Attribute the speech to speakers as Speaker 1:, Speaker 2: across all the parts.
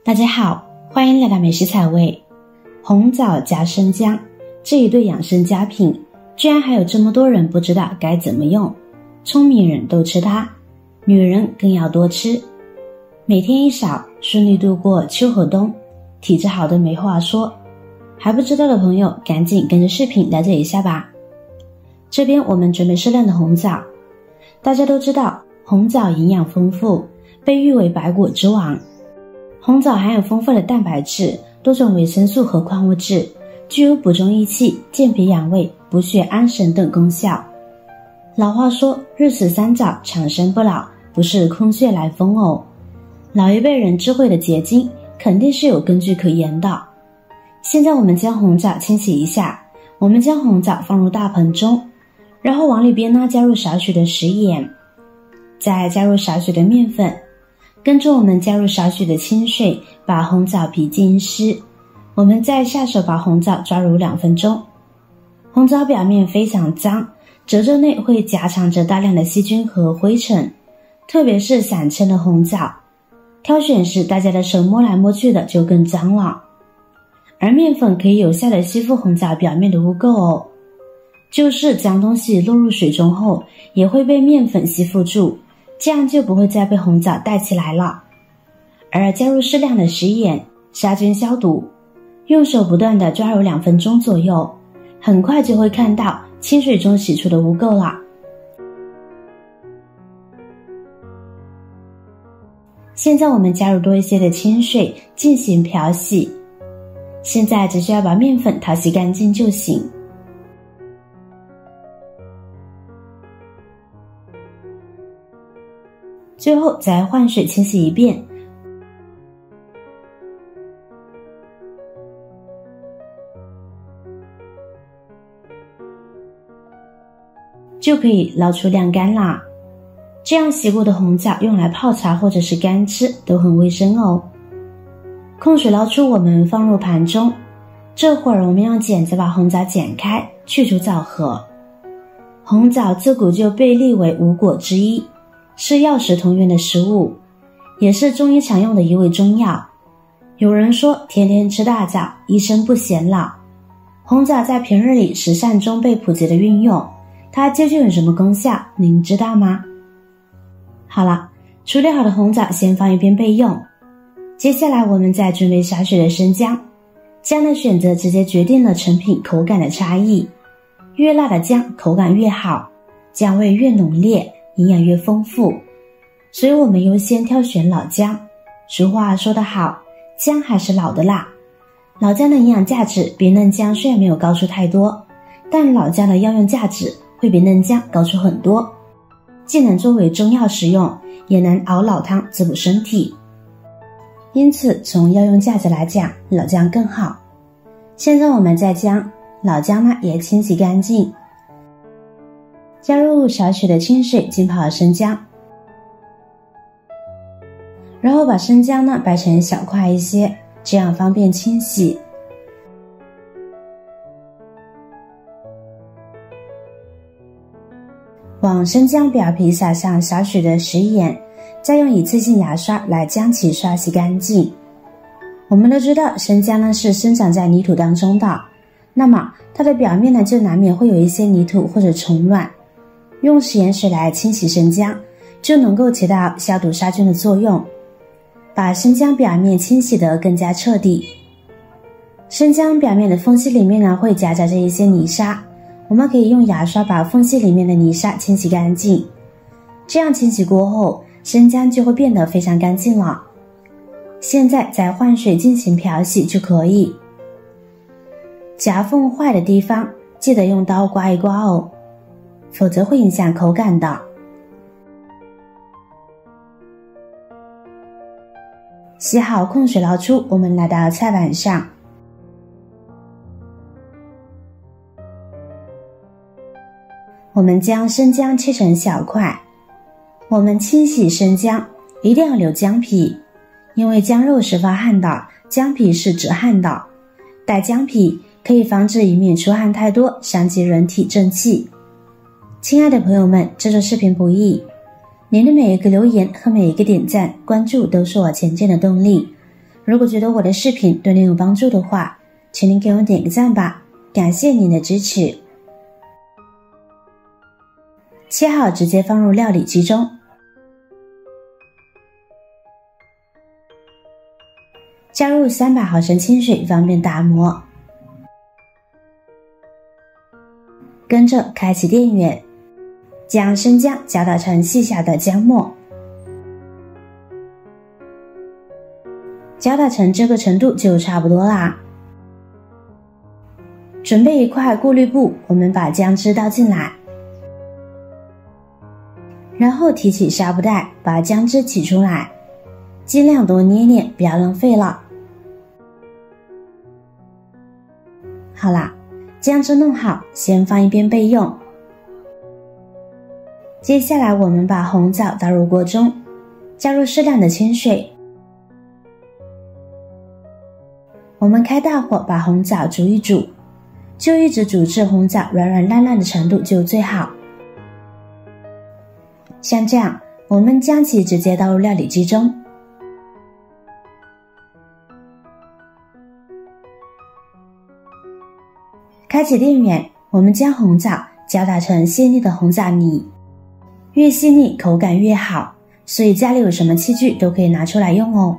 Speaker 1: 大家好，欢迎来到美食采味。红枣加生姜这一对养生佳品，居然还有这么多人不知道该怎么用。聪明人都吃它，女人更要多吃。每天一勺，顺利度过秋和冬，体质好的没话说。还不知道的朋友，赶紧跟着视频了解一下吧。这边我们准备适量的红枣。大家都知道，红枣营养丰富，被誉为百果之王。红枣含有丰富的蛋白质、多种维生素和矿物质，具有补中益气、健脾养胃、补血安神等功效。老话说，日死三枣，长生不老，不是空穴来风哦。老一辈人智慧的结晶，肯定是有根据可言的。现在我们将红枣清洗一下，我们将红枣放入大盆中，然后往里边呢加入少许的食盐，再加入少许的面粉，跟着我们加入少许的清水，把红枣皮浸湿。我们再下手把红枣抓揉2分钟。红枣表面非常脏，褶皱内会夹藏着大量的细菌和灰尘，特别是散称的红枣，挑选时大家的手摸来摸去的就更脏了。而面粉可以有效的吸附红枣表面的污垢哦，就是脏东西落入水中后，也会被面粉吸附住，这样就不会再被红枣带起来了。而加入适量的食盐，杀菌消毒，用手不断的抓揉2分钟左右，很快就会看到清水中洗出的污垢了。现在我们加入多一些的清水进行漂洗，现在只需要把面粉淘洗干净就行。最后再换水清洗一遍，就可以捞出晾干啦。这样洗过的红枣用来泡茶或者是干吃都很卫生哦。控水捞出，我们放入盘中，这会儿我们用剪子把红枣剪开，去除枣核。红枣自古就被立为5果之一，是药食同源的食物，也是中医常用的一味中药。有人说天天吃大枣，一生不显老。红枣在平日里食膳中被普及的运用，它究竟有什么功效，您知道吗？好了，处理好的红枣先放一边备用。接下来我们再准备少许的生姜，姜的选择直接决定了成品口感的差异。越辣的姜口感越好，姜味越浓烈，营养越丰富，所以我们优先挑选老姜。俗话说得好，姜还是老的辣。老姜的营养价值比嫩姜虽然没有高出太多，但老姜的药用价值会比嫩姜高出很多，既能作为中药食用，也能熬老汤滋补身体。因此从药用价值来讲，老姜更好。现在我们再将老姜呢也清洗干净，加入少许的清水浸泡生姜，然后把生姜呢掰成小块一些，这样方便清洗。往生姜表皮撒上少许的食盐，再用一次性牙刷来将其刷洗干净。我们都知道生姜呢是生长在泥土当中的，那么它的表面呢就难免会有一些泥土或者虫卵，用食盐水来清洗生姜，就能够起到消毒杀菌的作用，把生姜表面清洗得更加彻底。生姜表面的缝隙里面呢会夹杂着一些泥沙，我们可以用牙刷把缝隙里面的泥沙清洗干净，这样清洗过后，生姜就会变得非常干净了。现在再换水进行漂洗就可以。夹缝坏的地方记得用刀刮一刮哦，否则会影响口感的。洗好控水捞出，我们来到菜板上，我们将生姜切成小块。我们清洗生姜一定要留姜皮，因为姜肉是发汗的，姜皮是止汗的，带姜皮可以防止以免出汗太多，伤及人体正气。亲爱的朋友们，制作视频不易，您的每一个留言和每一个点赞关注都是我前进的动力，如果觉得我的视频对您有帮助的话，请您给我点个赞吧，感谢您的支持。切好直接放入料理机中，加入300毫升清水方便打磨，跟着开启电源，将生姜搅打成细小的姜末，搅打成这个程度就差不多啦。准备一块过滤布，我们把姜汁倒进来，然后提起纱布袋把姜汁挤出来，尽量多捏捏，不要浪费了。好啦，姜汁弄好，先放一边备用。接下来我们把红枣倒入锅中，加入适量的清水，我们开大火把红枣煮一煮，就一直煮至红枣软软烂烂的程度就最好。像这样，我们将其直接倒入料理机中，开启电源，我们将红枣搅打成细腻的红枣泥，越细腻口感越好，所以家里有什么器具都可以拿出来用哦。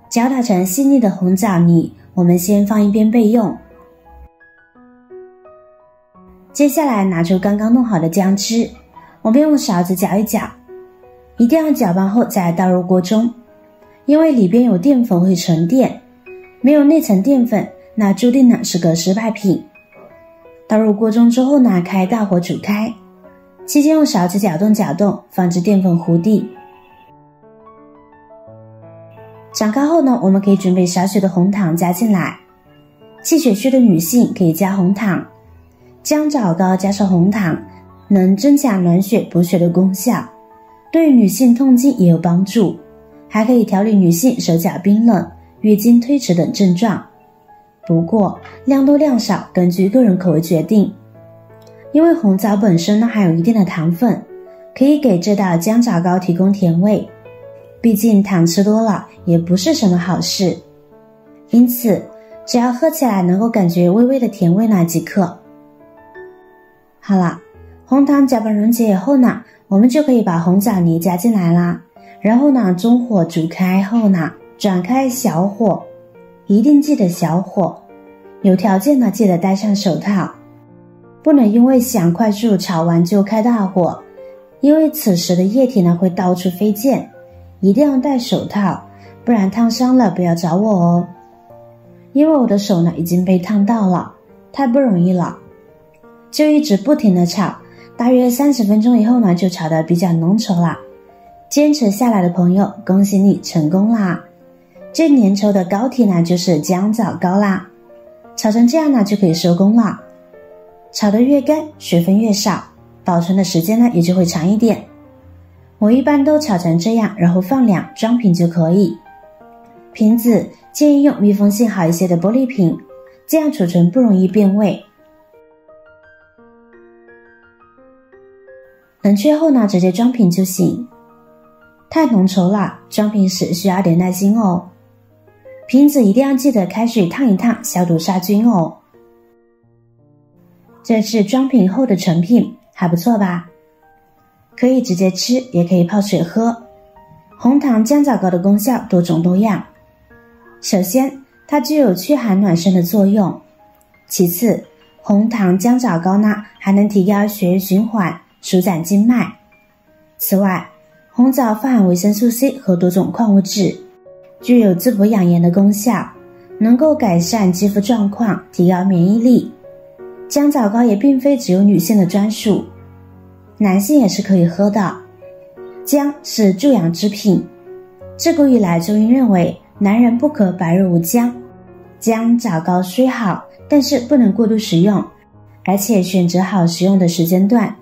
Speaker 1: 搅打成细腻的红枣泥，我们先放一边备用。接下来拿出刚刚弄好的姜汁，我们用勺子搅一搅，一定要搅拌后再倒入锅中，因为里边有淀粉会沉淀，没有内层淀粉，那注定呢是个失败品。倒入锅中之后呢，开大火煮开，期间用勺子搅动搅动，防止淀粉糊底。涨开后呢，我们可以准备少许的红糖加进来，气血虚的女性可以加红糖，姜枣膏加上红糖能增强暖血补血的功效，对于女性痛经也有帮助，还可以调理女性手脚冰冷、月经推迟等症状。不过量多量少根据个人口味决定，因为红枣本身呢含有一定的糖分，可以给这道姜枣膏提供甜味，毕竟糖吃多了也不是什么好事，因此只要喝起来能够感觉微微的甜味呢即可。好了，红糖搅拌溶解以后呢，我们就可以把红枣泥加进来啦，然后呢中火煮开后呢，转开小火，一定记得小火，有条件呢记得戴上手套，不能因为想快速炒完就开大火，因为此时的液体呢会到处飞溅，一定要戴手套，不然烫伤了不要找我哦。因为我的手呢已经被烫到了，太不容易了，就一直不停的炒，大约30分钟以后呢就炒得比较浓稠啦。坚持下来的朋友，恭喜你成功啦！这粘稠的膏体呢就是姜枣膏啦，炒成这样呢就可以收工了。炒得越干水分越少，保存的时间呢也就会长一点。我一般都炒成这样，然后放凉装瓶就可以。瓶子建议用密封性好一些的玻璃瓶，这样储存不容易变味。冷却后呢直接装瓶就行。太浓稠了，装瓶时需要点耐心哦。瓶子一定要记得开水烫一烫，消毒杀菌哦。这是装瓶后的成品，还不错吧？可以直接吃，也可以泡水喝。红糖姜枣膏的功效多种多样，首先它具有驱寒暖身的作用，其次红糖姜枣膏呢还能提高血液循环，舒展经脉。此外，红枣富含维生素 C 和多种矿物质，具有滋补养颜的功效，能够改善肌肤状况，提高免疫力。姜枣膏也并非只有女性的专属，男性也是可以喝的。姜是助阳之品，自古以来中医认为男人不可百日无姜。姜枣膏虽好，但是不能过度食用，而且选择好食用的时间段。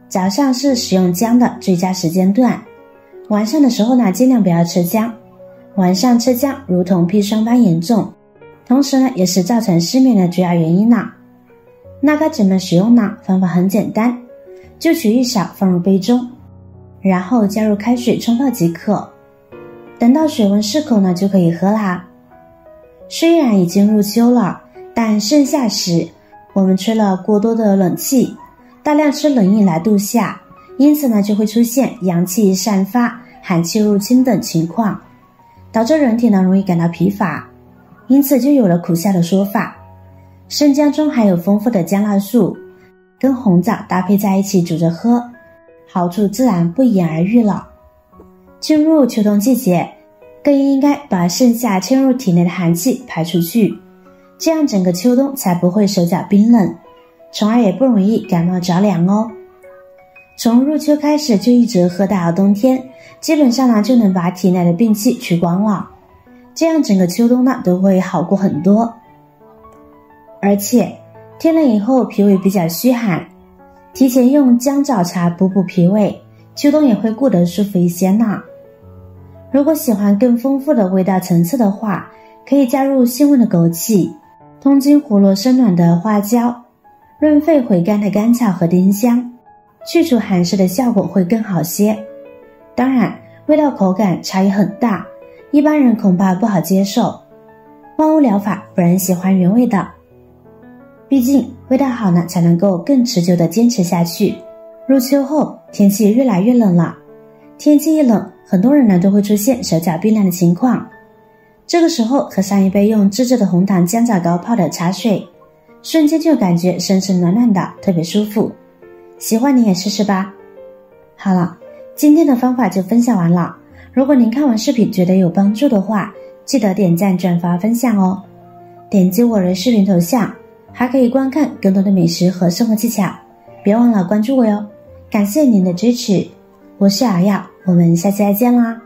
Speaker 1: 早上是食用姜的最佳时间段，晚上的时候呢尽量不要吃姜。晚上吃姜如同砒霜般严重，同时呢也是造成失眠的主要原因呢。那该怎么使用呢？方法很简单，就取一勺放入杯中，然后加入开水冲泡即可。等到水温适口呢，就可以喝啦。虽然已经入秋了，但盛夏时我们吹了过多的冷气，大量吃冷饮来度夏，因此呢就会出现阳气散发、寒气入侵等情况，导致人体呢容易感到疲乏，因此就有了苦夏的说法。生姜中含有丰富的姜辣素，跟红枣搭配在一起煮着喝，好处自然不言而喻了。进入秋冬季节，更应该把盛夏侵入体内的寒气排出去，这样整个秋冬才不会手脚冰冷，从而也不容易感冒着凉哦。从入秋开始就一直喝到冬天，基本上呢就能把体内的病气去光了，这样整个秋冬呢都会好过很多。而且天冷以后脾胃比较虚寒，提前用姜枣茶补补脾胃，秋冬也会过得舒服一些呢。如果喜欢更丰富的味道层次的话，可以加入性味的枸杞、通经活络生暖的花椒、润肺回甘的甘草和丁香，去除寒湿的效果会更好些。当然味道口感差异很大，一般人恐怕不好接受，万物疗法本人喜欢原味的，毕竟味道好呢才能够更持久的坚持下去。入秋后天气越来越冷了，天气一冷，很多人呢都会出现手脚冰凉的情况，这个时候喝上一杯用自制的红糖姜枣膏泡的茶水，瞬间就感觉身身暖暖的，特别舒服。喜欢你也试试吧。好了，今天的方法就分享完了，如果您看完视频觉得有帮助的话，记得点赞转发分享哦。点击我的视频头像还可以观看更多的美食和生活技巧，别忘了关注我哟。感谢您的支持，我是瑶瑶，我们下期再见啦。